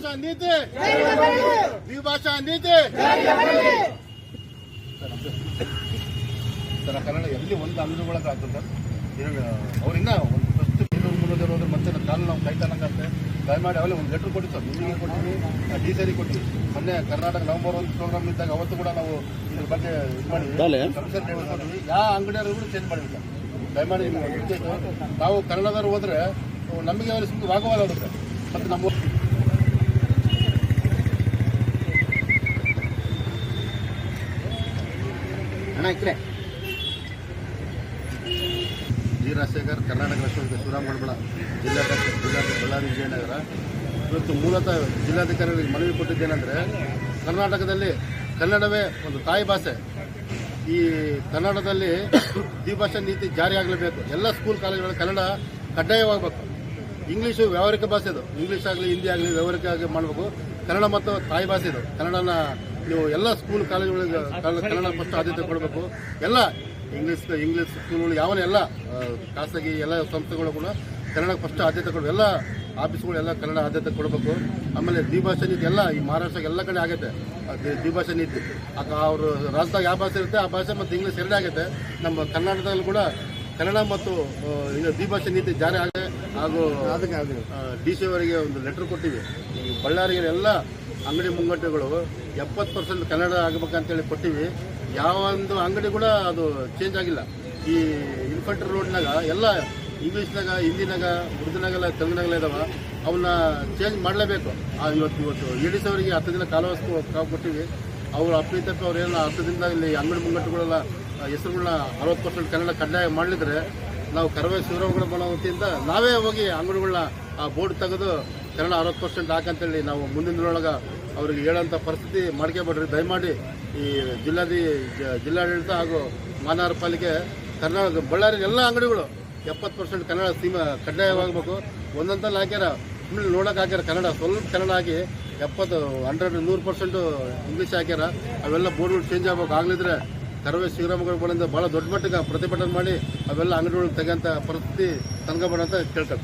ದ್ವಿಭಾಷಾ ನೀತಿ ದ್ವಿಭಾಷಾ ನೀತಿ ಸರ್ ಕನ್ನಡ ಎಲ್ಲಿ ಒಂದು ಅಂಗಡಿಗಳಾಗ ಆಗ್ತದೆ ಸರ್ ಅವ್ರಿಂದ ಒಂದು ಫಸ್ಟ್ 200 ಹೋದ್ರೆ ಮತ್ತೆ ಕಾಲು ನಾವು ಕೈತನಂಗಂತೆ ದಯಮಾಡಿ ಅವಲೇ ಒಂದು ಲೆಟ್ರ್ ಕೊಟ್ಟು ಸರ್ ನಿಮಗೆ ಕೊಟ್ಟಿವಿ ಡಿ ಕೊಟ್ಟಿವಿ ಮೊನ್ನೆ ಕರ್ನಾಟಕ ನವೆಂಬರ್ 1 ಪ್ರೋಗ್ರಾಮ್ ಇದ್ದಾಗ ಅವತ್ತು ಕೂಡ ನಾವು ಇದ್ರ ಬಗ್ಗೆ ಇದು ಮಾಡಿದ್ವಿ ಕಮಿಷನ್ ಕೊಟ್ಟಿವಿ ಯಾವ ಅಂಗಡಿಯವರು ಕೂಡ ಚೇಂಜ್ ಮಾಡಿವಿ ಸರ್ ದಯಮಾಡಿ ನಾವು ಕನ್ನಡದವ್ರು ಹೋದ್ರೆ ನಮಗೆ ಅವರಿಗೆ ಸುಮ್ಮನೆ ವಾಗವಾಗುತ್ತೆ ಮತ್ತು ನಮ್ಮ ಅಣ್ಣ ಇಕ್ಕರೆ ಜಿ ರಾಜಶೇಖರ್ ಕರ್ನಾಟಕ ರಾಷ್ಟ್ರೀಯ ಶಿವರಾಮ್ ಗಡಬಳ ಜಿಲ್ಲಾಧ್ಯಕ್ಷ ಬಳ್ಳಾರಿ ವಿಜಯನಗರ. ಇವತ್ತು ಮೂಲತಃ ಜಿಲ್ಲಾಧಿಕಾರಿಗಳಿಗೆ ಮನವಿ ಕೊಟ್ಟಿದ್ದೇನೆಂದರೆ ಕರ್ನಾಟಕದಲ್ಲಿ ಕನ್ನಡವೇ ಒಂದು ತಾಯಿ ಭಾಷೆ. ಈ ಕನ್ನಡದಲ್ಲಿ ದ್ವಿಭಾಷಾ ನೀತಿ ಜಾರಿಯಾಗಲೇಬೇಕು. ಎಲ್ಲ ಸ್ಕೂಲ್ ಕಾಲೇಜುಗಳಲ್ಲಿ ಕನ್ನಡ ಕಡ್ಡಾಯವಾಗಬೇಕು. ಇಂಗ್ಲೀಷು ವ್ಯಾವಹಾರಿಕ ಭಾಷೆ ಇದು. ಇಂಗ್ಲೀಷ್ ಆಗಲಿ ಹಿಂದಿ ಆಗಲಿ ವ್ಯಾವಹಾರಿಕ ಆಗಿ ಮಾಡಬೇಕು. ಕನ್ನಡ ಮತ್ತು ತಾಯಿ ಭಾಷೆ ಇದು. ಕನ್ನಡನ ನೀವು ಎಲ್ಲ ಸ್ಕೂಲ್ ಕಾಲೇಜುಗಳಿಗೆ ಕನ್ನಡ ಫಸ್ಟ್ ಆದ್ಯತೆ ಕೊಡಬೇಕು. ಎಲ್ಲ ಇಂಗ್ಲೀಷ್ ಸ್ಕೂಲ್ಗಳು ಯಾವನ್ನೆಲ್ಲ ಖಾಸಗಿ ಎಲ್ಲ ಸಂಸ್ಥೆಗಳು ಕೂಡ ಕನ್ನಡ ಫಸ್ಟ್ ಆದ್ಯತೆ ಕೊಡಬೇಕು. ಎಲ್ಲ ಆಫೀಸ್ಗಳು ಎಲ್ಲ ಕನ್ನಡ ಆದ್ಯತೆ ಕೊಡಬೇಕು. ಆಮೇಲೆ ದ್ವಿಭಾಷಾ ನೀತಿ ಎಲ್ಲ ಈ ಮಹಾರಾಷ್ಟ್ರಕ್ಕೆ ಎಲ್ಲ ಕಡೆ ಆಗೈತೆ ದ್ವಿಭಾಷಾ ನೀತಿ. ಅವರು ರಾಜ್ಯದಾಗ ಯಾವ ಭಾಷೆ ಇರುತ್ತೆ ಆ ಭಾಷೆ ಮತ್ತು ಇಂಗ್ಲೀಷ್ ಎರಡೇ ಆಗೈತೆ. ನಮ್ಮ ಕರ್ನಾಟಕದಲ್ಲಿ ಕೂಡ ಕನ್ನಡ ಮತ್ತು ದ್ವಿಭಾಷಾ ನೀತಿ ಜಾರಿ ಆಗಿದೆ. ಹಾಗೂ ಡಿ ಸಿ ಅವರಿಗೆ ಒಂದು ಲೆಟರ್ ಕೊಟ್ಟಿವಿ. ಈ ಬಳ್ಳಾರಿಗೆ ಎಲ್ಲ ಅಂಗಡಿ ಮುಂಗಟ್ಟುಗಳು 70% ಕನ್ನಡ ಆಗಬೇಕಂತೇಳಿ ಕೊಟ್ಟಿವಿ. ಯಾವ ಒಂದು ಅಂಗಡಿ ಕೂಡ ಅದು ಚೇಂಜ್ ಆಗಿಲ್ಲ. ಈ ಇನ್ಫಂಟ್ರಿ ರೋಡ್ನಾಗ ಎಲ್ಲ ಇಂಗ್ಲೀಷ್ನಾಗ ಹಿಂದಿನಾಗ ಉರ್ದುನಾಗೆಲ್ಲ ತೆಲುಗಿನಾಗೆಲ್ಲ ಇದಾವ. ಅವನ್ನ ಚೇಂಜ್ ಮಾಡಲೇಬೇಕು. ಇವತ್ತು ಎ ಡಿ ಸಿ ಅವರಿಗೆ 10 ದಿನ ಕಾಲಾವಕಾಶ ಕೊಟ್ಟಿವಿ. ಅವರು ಅಪ್ಪಿತಪ್ಪಿ ಅವ್ರು ಏನೋ 10 ದಿನದಾಗ ಇಲ್ಲಿ ಅಂಗಡಿ ಮುಂಗಟ್ಟುಗಳೆಲ್ಲ ಹೆಸರುಗಳನ್ನ 60% ಕನ್ನಡ ಕಡ್ಡಾಯ ಮಾಡಲಿದ್ರೆ ನಾವು ಕರವೇ ಶಿವರಾಮಗಡ ವತಿಯಿಂದ ನಾವೇ ಹೋಗಿ ಅಂಗಡಿಗಳನ್ನ ಆ ಬೋರ್ಡ್ ತೆಗೆದು ಕನ್ನಡ 60% ಹಾಕಂತೇಳಿ ನಾವು ಮುಂದಿನ ದಿನದೊಳಗೆ ಅವ್ರಿಗೆ ಹೇಳೋಂಥ ಪರಿಸ್ಥಿತಿ ಮಾಡ್ಕೊಬೇಡ್ರಿ. ದಯಮಾಡಿ ಈ ಜಿಲ್ಲಾಡಳಿತ ಹಾಗೂ ಮಹಾನಗರ ಪಾಲಿಕೆ ಕರ್ನಾಟಕ ಬಳ್ಳಾರಿ ಎಲ್ಲ ಅಂಗಡಿಗಳು 70% ಕನ್ನಡ ಕಡ್ಡಾಯವಾಗಬೇಕು. ಒಂದೊಂದಲ್ಲಿ ಹಾಕ್ಯಾರ ಸುಮ್ಮನೆ ನೋಡೋಕೆ ಹಾಕ್ಯಾರ ಕನ್ನಡ ಸ್ವಲ್ಪ ಕನ್ನಡ ಹಾಕಿ 100% ಇಂಗ್ಲೀಷ್ ಹಾಕ್ಯಾರ. ಅವೆಲ್ಲ ಬೋರ್ಡ್ಗಳು ಚೇಂಜ್ ಆಗ್ಬೇಕು. ಆಗಲಿದ್ರೆ ಕರವೇ ಶ್ರೀರಾಮಗಢಗಳಿಂದ ಭಾಳ ದೊಡ್ಡ ಮಟ್ಟಿಗೆ ಪ್ರತಿಭಟನೆ ಮಾಡಿ ಅವೆಲ್ಲ ಅಂಗಡಿಗಳು ತೆಗೆಯಂಥ ಪರಿಸ್ಥಿತಿ ತಂದ್ಕೊಬೇಡ ಅಂತ ಕೇಳ್ತಾರೆ.